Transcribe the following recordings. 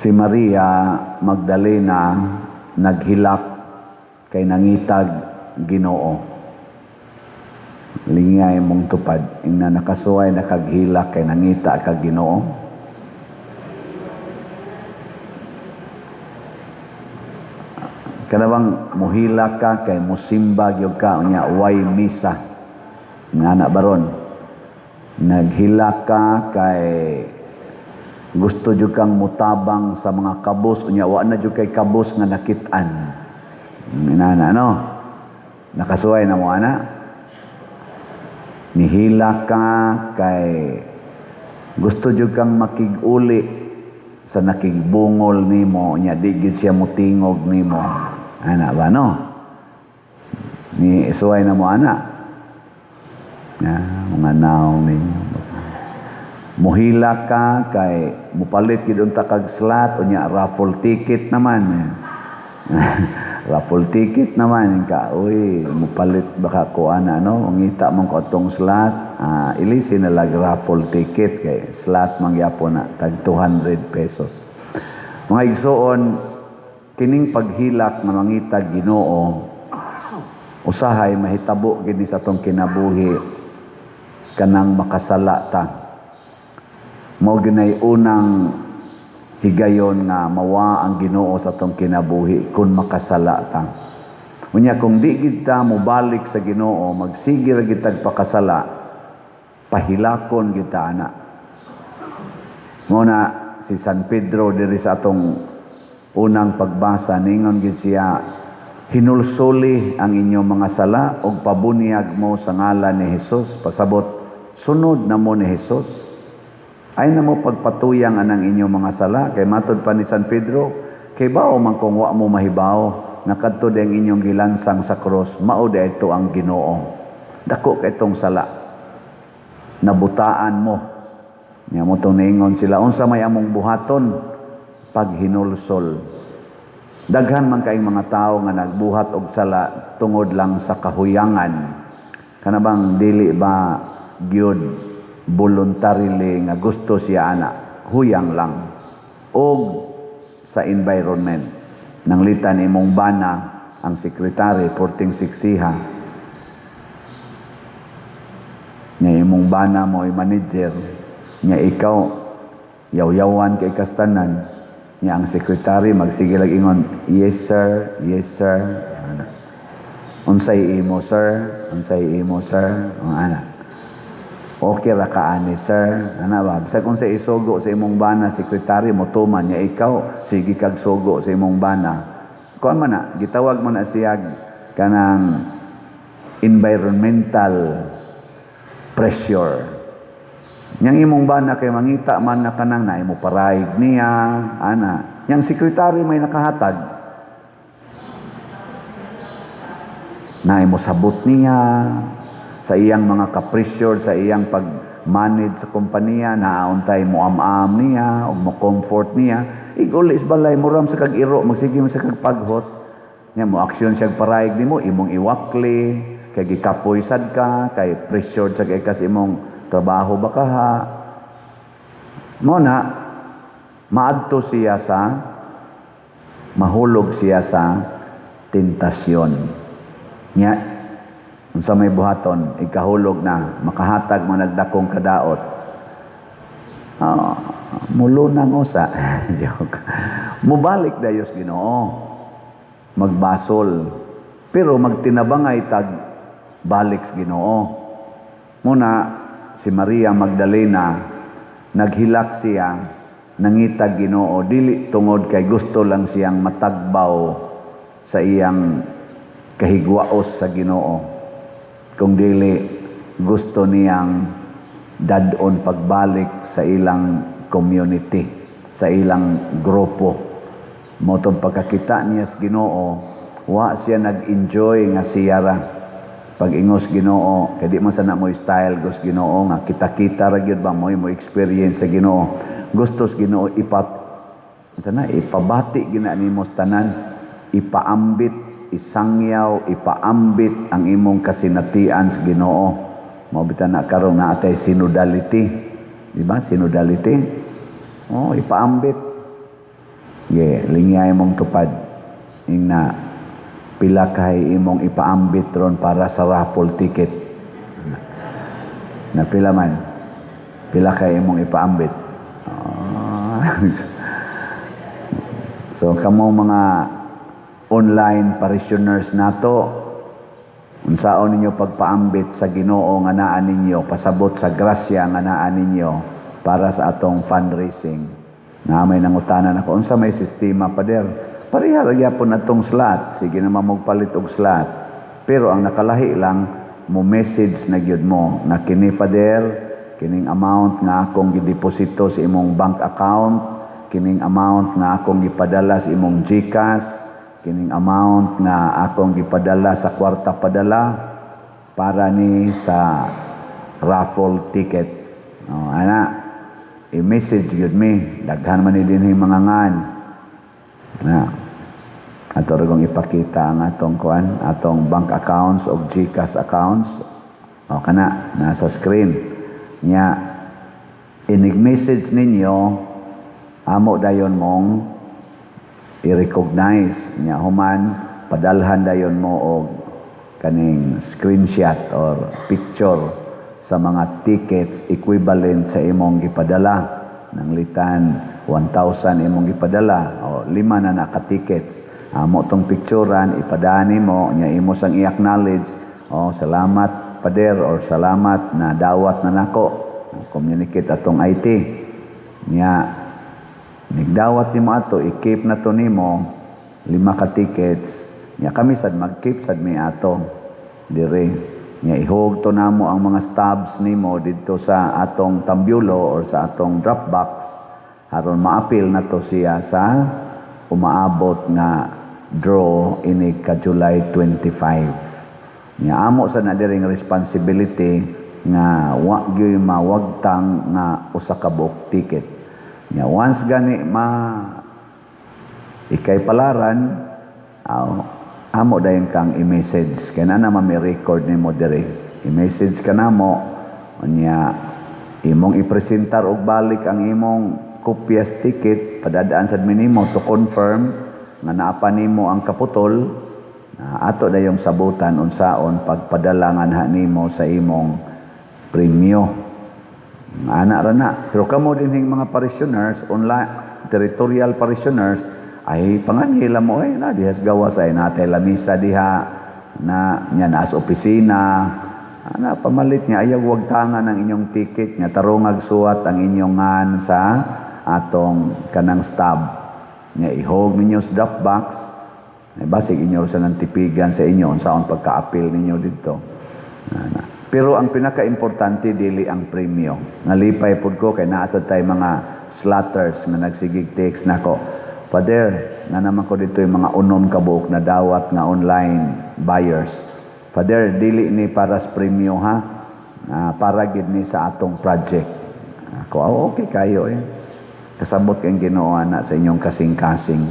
Si Maria Magdalena naghilak kay nangitag Ginoo. Lingay mong tupad, ina nakasuway nakaghilak kay nangita kag Ginoo. Kanabang muhilak ka kay musimba gyud ka unya way misa. Nga na baron. Naghilak ka kay gusto jud kang mutabang sa mga kabus unya wa na jud kay kabus nga nakit-an. Minana no. Nakasuway na mo ana. Nihilak ka kay gusto jud kang makig-uli sa nakigbungol nimo nya di gid siya mutingog nimo. Ana ba no? Ni isuway na mo ana. Mga naong ninyo. Muhila ka kay mupalit gid unta kag slot unya raffle ticket naman. Raffle ticket naman ka. Uy, mupalit baka ko ana no, ngita man ko atong slot, ilisin na lag raffle ticket kay slot man gyapon na tag 200 pesos. Mga igsoon, kining paghilak nga mangitag Ginoo usahay mahitabo gid ni sa atong kinabuhi kanang makasala ta. Mao ginay unang higayon nga mawa ang Ginoo sa atong kinabuhi kung makasala ta. Unya kung di gid ta mobalik sa Ginoo, magsige ra gid tag pakasala, pahilakon gid ta ana. Mao na si San Pedro diri sa atong unang pagbasa ningon gid siya, hinulsuli ang inyong mga sala ug pabunyag mo sa ngalan ni Hesus, pasabot sunod na mo ni Hesus. Ay na mo pagpatuyang anang inyong mga sala, kay matod pa ni San Pedro, kay bao man kung wa mo mahibaw, nakadto ang inyong gilansang sa cross, mao di ito ang Ginoo. Dako kay itong sala, nabutaan mo. Nya mo itong naingon sila, unsa may among buhaton, paghinulsol. Daghan man kaing mga tao nga nagbuhat og sala tungod lang sa kahuyangan. Kanabang dili ba gyud voluntarily nga gusto siya ana, huyang lang. Og sa environment. Nanglitan imong bana ang sekretary porting siksiha. Nya imong bana mo manager, nya ikaw yaw-yawan kay kastanan, nya ang sekretary magsige lag ingon, yes sir, yes sir. Unsay imo sir, unsay imo sir, ana. Okay ra ka ani sir, ana ba? Bisag kung sa isugo sa imong bana sekretary mo tuman nya ikaw, sige kag sugo sa imong bana. Kuan man na, gitawag man na siya kanang environmental pressure. Yang imong bana kay mangita man na kanang na imo paraig niya, ana. Yang sekretary may nakahatag. Na imo sabot niya sa iyang mga kapresyor, sa iyang pag-manage sa kompanya, naauntay mo am-am niya, o mo comfort niya, igulis balay mo ram sa kag-iro, magsige mo sa kag-paghot, niya mo aksyon siya paraig ni mo, imong iwakli, kay gikapoy sad ka, kay pressured sa kay imong trabaho ba ka ha. Mo na, maadto siya sa, mahulog siya sa tentasyon. Niya, sa may buhaton, ikahulog na, makahatag mo nagdakong kadaot. Mulo nang usa. Joke. Mubalik dayos Ginoo. Magbasol. Pero magtinabangay tag balik sa Ginoo. Muna, si Maria Magdalena, naghilak siya, nangitag Ginoo, dili tungod kay gusto lang siyang matagbaw sa iyang kahigwaos sa Ginoo. Kung dili gusto niyang dadon pagbalik sa ilang community, sa ilang grupo. Motong pagkakita niya sa Ginoo, wa siya nag-enjoy nga siyara. Pag-ingos Ginoo, kaya di man sana mo style gus Ginoo nga kita-kita ra gyud ba mo experience sa Ginoo. Gustos Ginoo ipabati gina nimo sa tanan, ipaambit, isangyaw, ipaambit ang imong kasinatian sa Ginoo. Mao bitan na karon na atay synodality. Di ba? Synodality. Ipaambit. lingay mong tupad. Na pila kay imong ipaambit ron para sa raffle ticket. Na pila man? Pila kay imong ipaambit? So, kamo mga online parishioners nato, unsaon ninyo pagpaambit sa Ginoo nga naa ninyo, pasabot sa grasya nga naa ninyo para sa atong fundraising. Na may nangutanan ako, unsa may sistema pader? Pareha ra gyapon atong slot, sige naman magpalit og slot. Pero ang nakalahi lang mo message na gyud mo na kini pader, kining amount nga akong gideposito sa imong bank account, kining amount nga akong gipadala sa imong GCash, kining amount nga akong gipadala sa kwarta padala para ni sa raffle tickets. Ana, i-message yun me. Daghan man ni din yung mga ngan. Ato rin ipakita ang atong kuan, atong bank accounts o GCash accounts. O kana, nasa screen. Nya, inig-message ninyo, amo dayon mong i-recognize. Nya, human, padalhan dayon mo og kaning screenshot or picture sa mga tickets equivalent sa imong gipadala ng litan 1,000 imong gipadala o 5 na naka-tickets. Amo tong picturean ipadani mo nya imo sang i-acknowledge, salamat pader or salamat na dawat na nako. Communicate atong IT nya nigdawat nimo ato i-keep na to nimo 5 ka tickets nya kami sad mag-keep sad mi ato dire. Nya ihog to namo ang mga stubs nimo didto sa atong tambyulo or sa atong Dropbox aron maapil na to siya sa umaabot nga draw ini ka July 25. Nya amo sa na diring responsibility nga wa gyud mawagtang nga usa ka book ticket. Nya once gani ikay palaran amo dayon kang i-message kay na naman may record nimo dire. I-message ka namo nya imong ipresentar og balik ang imong kopyas ticket padadaan sad minimo to confirm nga naa pa nimo ang kaputol. Ato dayong sabutan unsaon pagpadala nga nimo sa imong premyo. Ana ra na. Pero kamo dinhing mga parishioners, online territorial parishioners, ay panganhila mo na dihas gawas ay natay lamisa diha na nya naas opisina ana pamalit niya ayaw wag tangan ang inyong ticket nya tarong agsuwat ang inyong ngan sa atong kanang stub nya ihog ninyo sa Dropbox basig inyo sa nantipigan sa inyo unsaon pagka-appeal ninyo didto. Pero ang pinaka-importante dili ang premyo. Nalipay pud ko kay naa sad tay mga slatters nga nagsigig text nako. Father, na naman ko dito yung mga unom kabuok na dawat nga online buyers. Father, dili ni para sa premyo ha, para gid ni sa atong project. Ako, okay kayo Kasabot kayong Ginoo na sa inyong kasing-kasing.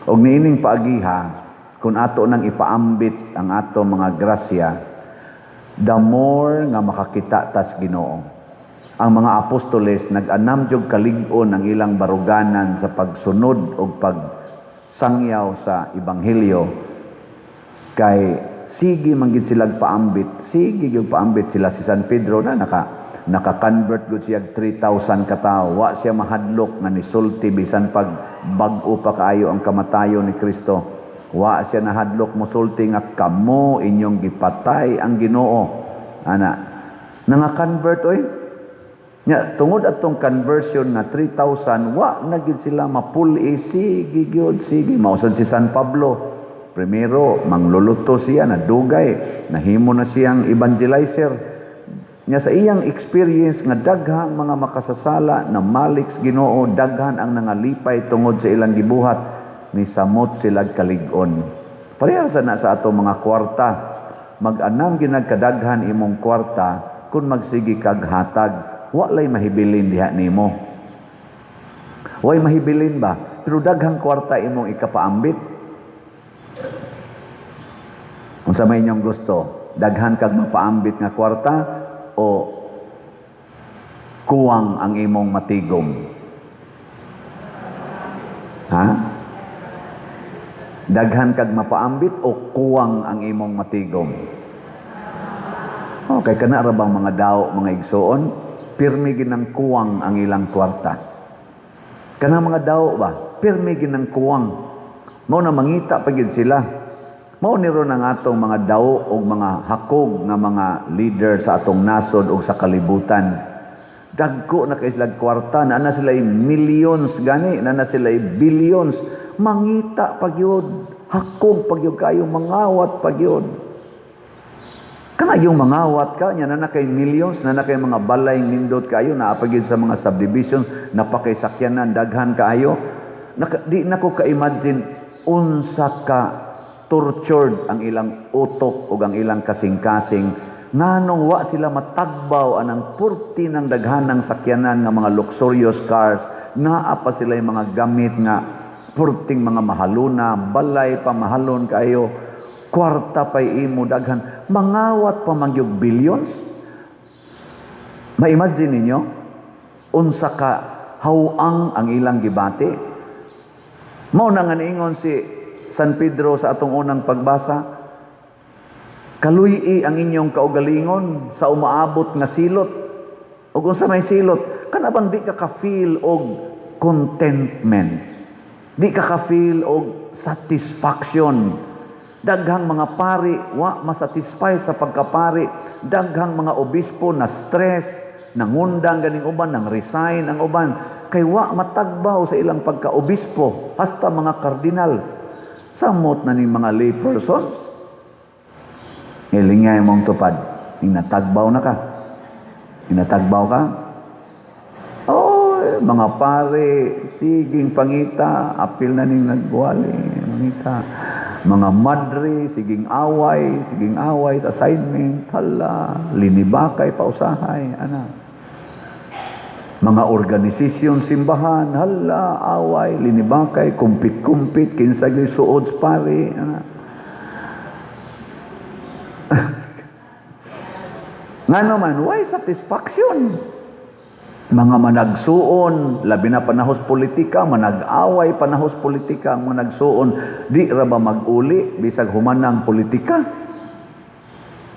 Og niining paagiha, kung ato nang ipaambit ang ato mga grasya, the more nga makakita tas Ginoo. Ang mga apostoles nag-anam jud kalig-on ang ilang baruganan sa pagsunod o pagsangyaw sa ebanghelyo kay sige man gid sila paambit, sige gyud paambit sila si San Pedro na naka-convert gud siya 3,000 ka tawo. Wa siya mahadlok nga nisulti bisan pag bag-o pa kaayo ang kamatayon ni Kristo. Wa siya nahadlok mosulti nga kamo inyong gipatay ang Ginoo. Ana nanga-convert nya tungod atong conversion na 3,000 wa na gid sila mapuli sige gyud sige mausad si San Pablo primero mangluluto siya na dugay nahimo na siyang evangelizer nya sa iyang experience nga daghang mga makasasala na malik sa Ginoo daghan ang nangalipay tungod sa ilang gibuhat ni samot sila kalig-on pareha sa atong mga kwarta mag-anam ginagkadaghan imong kwarta kun magsigi kag hatag walay mahibilin diha nimo. Way mahibilin ba? Pero daghang kwarta imong ikapaambit. Unsa may inyong gusto? Daghan kag mapaambit nga kwarta o kuwang ang imong matigom? Ha? Daghan kag mapaambit o kuwang ang imong matigom? Okay, kana ra bang mga daw, mga igsoon, pirmi ginang kuwang ang ilang kwarta. Kana mga daw ba, pirmi ginang kuwang. Mao na mangita pa gid sila. Mao ni ron ang atong mga daw o mga hakog nga mga leader sa atong nasod o sa kalibutan. Dagko na kay sila kwarta, na sila millions gani, na sila billions. Mangita pa gyud, hakog pa gyud kayo, mangawat pa gyud. Kana yung mangawat ka, nya na kay millions, na kay mga balay nindot kayo, naapagid sa mga subdivision, napakay sakyanan, daghan kaayo. Di na ko ka-imagine, unsa ka tortured ang ilang utok o ang ilang kasing-kasing, nganong wa sila matagbaw anang purti ng daghanang sakyanan nga mga luxurious cars, naa pa sila yung mga gamit nga purting mga mahaluna, balay pa mahalon kayo, kwarta pa'y imo daghan, mangawat pa mangyog billions. Ma-imagine ninyo, unsa ka hawang ang ilang gibati. Mao na nga niingon si San Pedro sa atong unang pagbasa, kaluy ang inyong kaugalingon sa umaabot nga silot. O kung sa may silot, kana bang di ka ka-feel og contentment, di ka ka-feel og satisfaction. Daghang mga pari, wa masatisfy sa pagkapari. Daghang mga obispo na stress, nangundang ganing uban, nang resign ang uban. Kay wa matagbaw sa ilang pagka-obispo, hasta mga cardinals. Samot na ning mga lay persons. Ilingay mong tupad, inatagbaw na ka. Inatagbaw ka? Oh, mga pare, siging pangita, apil na ning nagbuwali, mangita. Mga madre, siging away sa assignment, hala, linibakay, pausahay, ana. Mga organisasyon, simbahan, hala, away, linibakay, kumpit-kumpit, kinsag suod pare, ana. Nga naman, why satisfaction? Mga managsuon, labi na panahos politika, manag-away panahos politika, ang managsuon, di ra ba mag-uli, bisag humanang politika?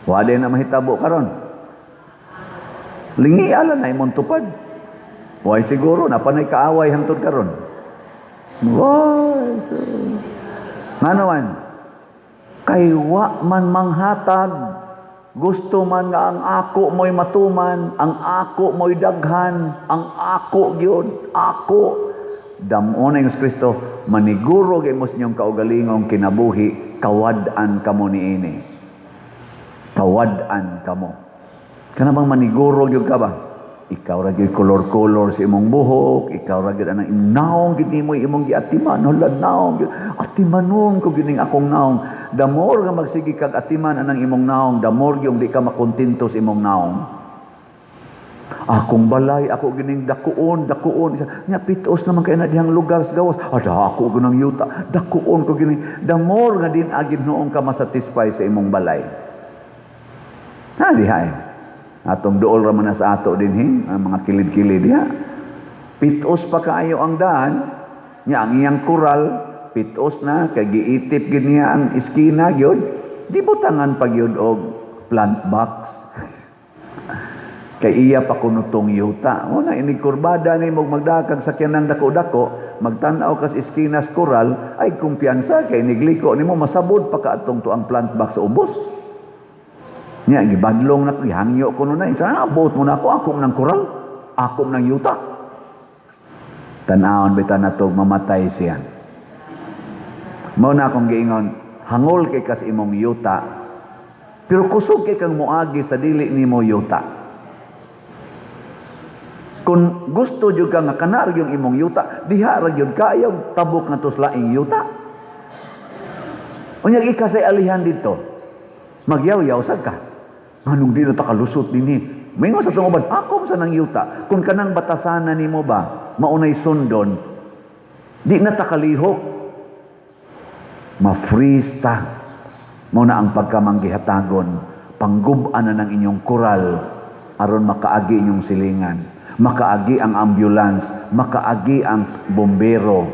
Wala na mahitabo karon. Lingi ala na imong tupad. Why siguro, napanay kaaway hangtod karon. Why? Nga naman, kay wa man manghatag, gusto man nga ang ako mo'y matuman, ang ako mo'y daghan, ang ako gyud, ako. Damo na yung Kristo, maniguro kay mos niyong kaugalingong kinabuhi, kawad-an kamo niini. Kawad-an kamo. Kana bang maniguro gyud ka ba? Ikaw ra gyud color-color sa imong buhok, ikaw ra gyud anang naong gid nimo imong giatiman, hala naong gyud. Atimanon ko gining akong naong. The more nga magsigi kag atiman anang imong naong, the more yung di ka makontento sa imong naong. Akong balay, ako gining dakuon. Nya pitos naman kay na dihang lugar sa gawas. Ada ako gunang yuta, dakuon ko gining. The more nga din agid noong ka masatisfy sa imong balay. Ha dihay. Atong duol ra man na sa ato dinhi, ang mga kilid-kilid diha. Pitos pa kaayo ang daan, nya ang iyang kural pitos na kay giitip gid niya ang iskina gyud, di butangan pa gyud og plant box. Kay iya pa kunutong yuta. O na ini kurbada ni mo magdakag sakyanan dako-dako, magtan-aw kas iskinas kural, ay kumpiyansa kay nigliko nimo masabod pa kaadtong tuang plant box sa ubos. Nya gibadlong na gihangyo kuno na, abot mo na ako nang kural, ako nang yuta. Tan-awon bitan nato mamatay siya. Mao na akong giingon, hangol kay kas imong yuta, pero kusog kay kang moagi sa dili nimo yuta. Kung gusto jud ka nga kana yung imong yuta, diha ra gyud kayo tabok nga tuslaing yuta. Unya ikasay alihan dito, magyaw-yaw sad ka. Anong di na takalusot dinhi? May nga sa tungoban, ako sa nang yuta. Kung kanang batasanan nimo ba, maunay sundon, di na takalihok. Ma-freeze ta. Muna ang pagkamanggihatagon, panggub-an na ng inyong kural, aron makaagi inyong silingan, makaagi ang ambulance, makaagi ang bombero,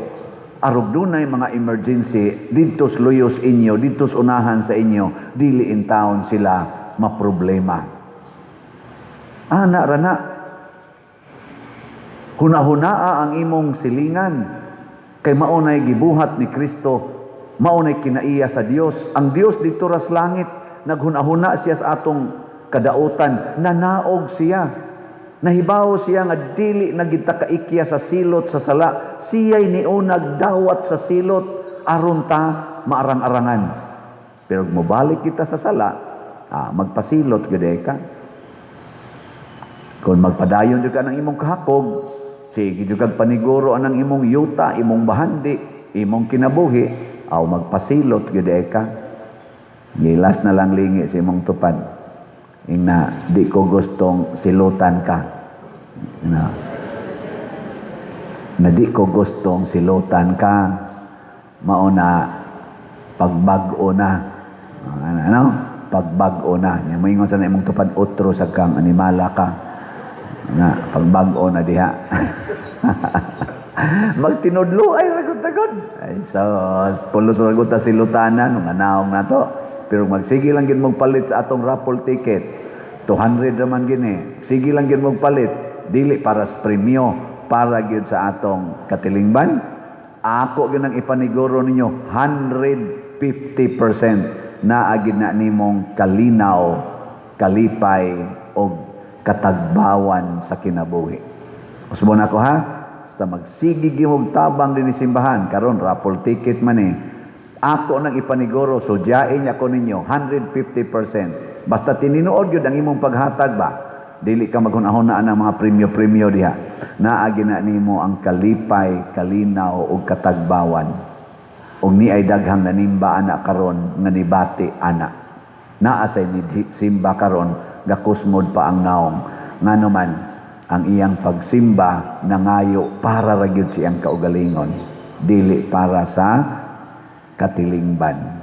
arog dunay mga emergency dito sa luyos inyo, dito sa unahan sa inyo, dili in town sila maproblema. Ana rana, hunahunaa ang imong silingan, kay maunay gibuhat ni Kristo, maunay kinaiya sa Dios. Ang Dios dito ras langit, naghunahuna siya sa atong kadautan, nanaog siya. Nahibaw siya nga dili nagita kaikya sa silot sa sala. Siya'y niunag dawat sa silot aron ta maarang-arangan. Pero mobalik kita sa sala, magpasilot gede ka. Kung magpadayon jud ka ng imong kahakog, sige jud kag paniguro anang imong yuta, imong bahandi, imong kinabuhi, aw magpasilot gede ka. Gilas na lang lingi sa imong tupad. Na di ko gustong silutan ka. Na di ko gustong silutan ka. Mauna pagbag-o na. Ano? Pagbag-o na. Yung maingon sa na imong tupad utro sa kang animala ka. Na pagbag-o na diha. Magtinudlo ay ragot-ragot. Ay so pulos ragot ta silutanan nga naong nato. Pero magsige lang gid magpalit sa atong raffle ticket. 200 naman gini. Sige lang gid magpalit. Dili para sa premyo, para gid sa atong katilingban. Ako gid nang ipaniguro ninyo 150% na agid na nimong kalinaw, kalipay og katagbawan sa kinabuhi. Usbon ako ha. Basta magsige gid og tabang dinhi simbahan karon raffle ticket man Ako nang ipaniguro, so diyain ako ninyo, 150%. Basta tininuod yun ang imong paghatag ba? Dili ka maghunahon na ang mga premyo-premyo diha. Naagi na nimo ang kalipay, kalinaw, o katagbawan. O ni ay daghang nanimba anak karon nga nibati anak. Naasay ni simba karon, gakusmod pa ang naong. Nga naman, ang iyang pagsimba nangayo para ragyod siyang kaugalingon. Dili para sa katilingban.